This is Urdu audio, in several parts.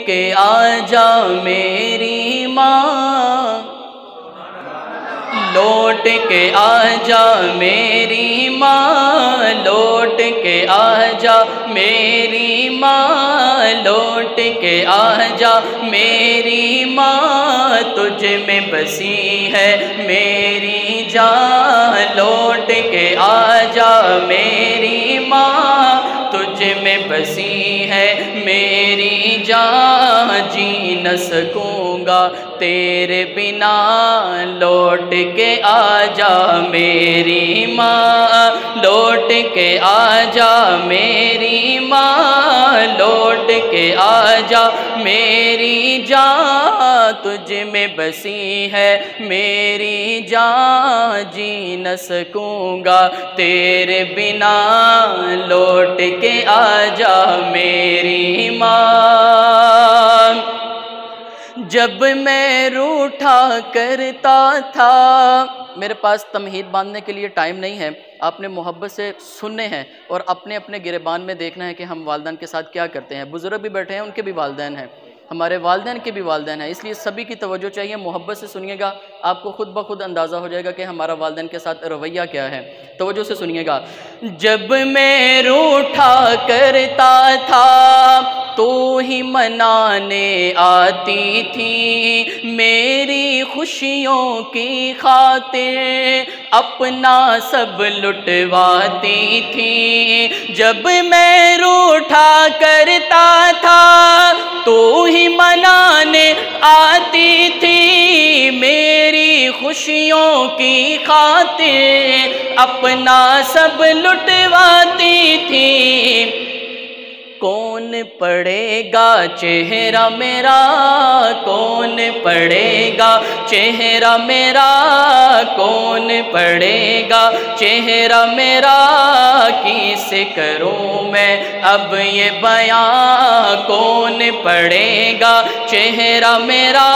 کے آ جا میری ماں، لوٹ کے آ جا میری ماں، لوٹ کے آ جا میری ماں، لوٹ کے آ جا میری ماں، تجھ میں بسی ہے میری جان، لوٹ کے آ جا میری ماں، تجھ میں بسی ہے میری جان، جی نہ سکوں گا تیرے بنا، لوٹ کے آ جا میری ماں، لوٹ کے آ جا میری ماں، لوٹ کے آ جا میری جان، تجھ میں بسی ہے میری جان، جی نہ سکوں گا تیرے بنا، لوٹ کے آ جا میری ماں۔ جب میں روٹھا کرتا تھا، میرے پاس تمہید باندھنے کے لیے ٹائم نہیں ہے، آپ نے محبت سے سننے ہیں اور اپنے اپنے گریبان میں دیکھنا ہے کہ ہم والدین کے ساتھ کیا کرتے ہیں۔ بزرگ بھی بیٹھے ہیں، ان کے بھی والدین ہیں، ہمارے والدین کے بھی والدین ہیں، اس لیے سبھی کی توجہ چاہیے، محبت سے سنیے گا، آپ کو خود بخود اندازہ ہو جائے گا کہ ہمارا والدین کے ساتھ رویہ کیا ہے، توجہ سے سنیے گا۔ جب میں روٹھا کرتا تھا تو ہی منانے آتی تھی، میری خوشیوں کی خاطر اپنا سب لٹواتی تھی، جب میں روٹھا کرتا تھا تو ہی منانے آتی تھی، میری خوشیوں کی خاطر اپنا سب لٹواتی تھی، کون پڑھے گا چہرہ میرا، کون پڑھے گا چہرہ میرا، کون پڑھے گا چہرہ میرا، کیسے کروں میں اب یہ بیان، کون پڑھے گا چہرہ میرا،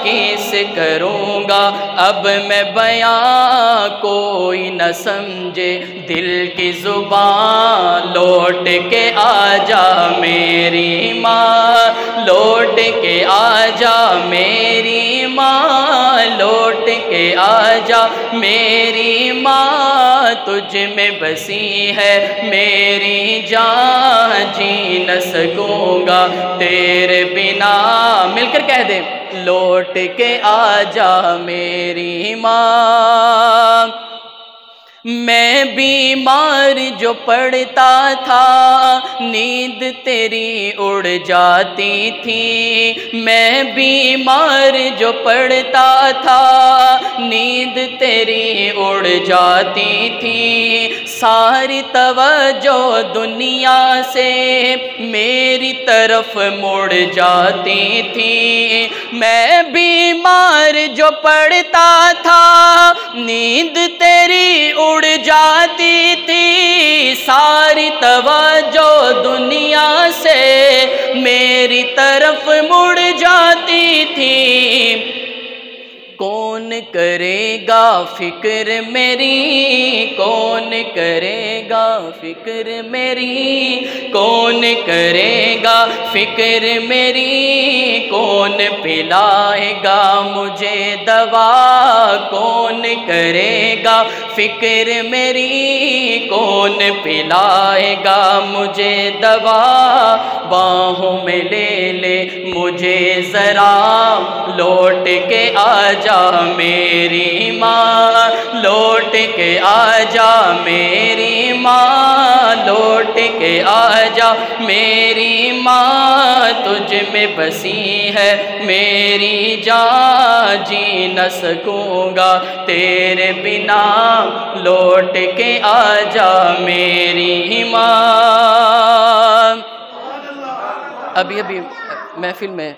کیسے کروں گا اب میں بیان، کوئی نہ سمجھے دل کی زبان، لوٹ کے آ جا میری ماں، لوٹ کے آ جا میری ماں، لوٹ کے آ جا میری ماں، تجھ میں بسی ہے میری جان، جی نہ سکوں گا تیرے بنا، مل کر کہہ دیں، لوٹ کے آ جا میری ماں۔ میں بیمار جو پڑتا تھا نیند تیری اڑ جاتی تھی، میں بیمار جو پڑتا تھا نیند تیری اڑ جاتی تھی، ساری توجہ دنیا سے میری طرف مڑ جاتی تھی، میں بیمار جو پڑتا تھا نیند تیری اڑ جاتی تھی، ساری توجہ دنیا سے میری طرف مڑ جاتی تھی، کون کرے گا فکر میری، کون کرے گا فکر میری، کون کرے گا فکر میری، کون پلائے گا مجھے دوا، کون کرے گا فکر میری، کون پلائے گا مجھے دوا، باہوں میں لے لے مجھے ذرا، لوٹ کے آ جا میری ماں، لوٹ کے آ جا میری ماں، لوٹ کے آ جا میری ماں، تجھ میں بسی ہے میری جان، جی نہ سکوں گا تیرے بنا، لوٹ کے آ جا میری ماں۔ ابھی محفل میں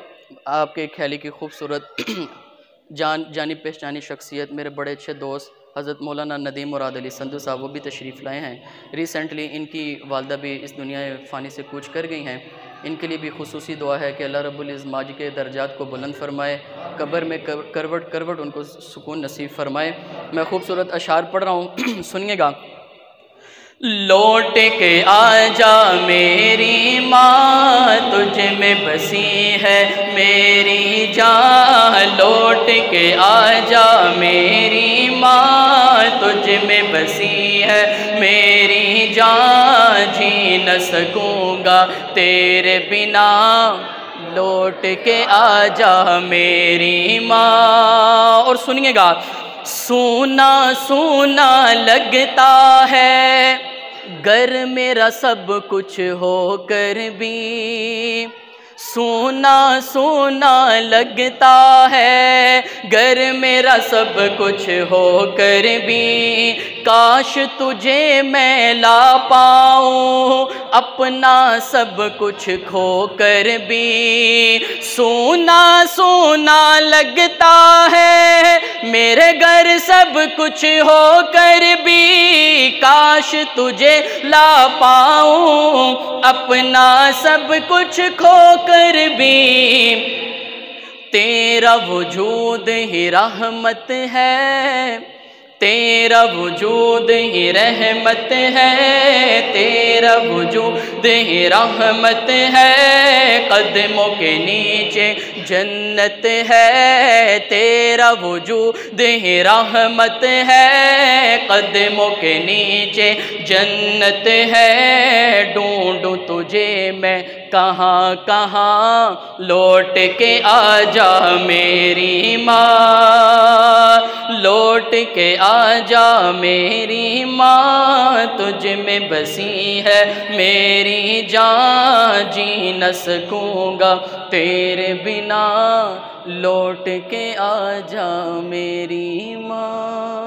آپ کے خیالی کی خوبصورت جانب پہچانی شخصیت، میرے بڑے اچھے دوست حضرت مولانا ندیم مراد علی سندھو صاحب، وہ بھی تشریف لائے ہیں۔ ریسنٹلی ان کی والدہ بھی اس دنیا فانی سے کوچ کر گئی ہیں، ان کے لیے بھی خصوصی دعا ہے کہ اللہ رب العزت ماجد کے درجات کو بلند فرمائے، قبر میں کروٹ کروٹ ان کو سکون نصیب فرمائے۔ میں خوبصورت اشعار پڑھ رہا ہوں، سنیے گا۔ لوٹ کے آجا میری ماں، تجھ میں بسی ہے میری جان، لوٹ کے آجا میری ماں، تجھ میں بسی ہے میری جان، جی نہ سکوں گا تیرے بنا، لوٹ کے آجا میری ماں۔ اور سنیے گا، سونا سونا لگتا ہے گر میرا سب کچھ ہو کر بھی، سونا سونا لگتا ہے گر میرا سب کچھ ہو کر بھی، کاش تجھے میں لا پاؤں اپنا سب کچھ کھو کر بھی، سونا سونا لگتا ہے میرے گھر سب کچھ ہو کر بھی، کاش تجھے لا پاؤں اپنا سب کچھ کھو کر بھی، تیرا وجود ہی رحمت ہے، تیرا وجود ہی رحمت ہے، تیرا وجود ہی رحمت ہے، قدموں کے نیچے جنت ہے، تیرا وجود ہی رحمت ہے، قدموں کے نیچے جنت ہے، ڈھونڈوں تجھے میں کہاں کہاں، لوٹ کے آجا میری ماں، لوٹ کے آجا میری ماں، تجھ میں بسی ہے میری جان، جی نہ سکوں گا تیرے بنا، لوٹ کے آجا میری ماں۔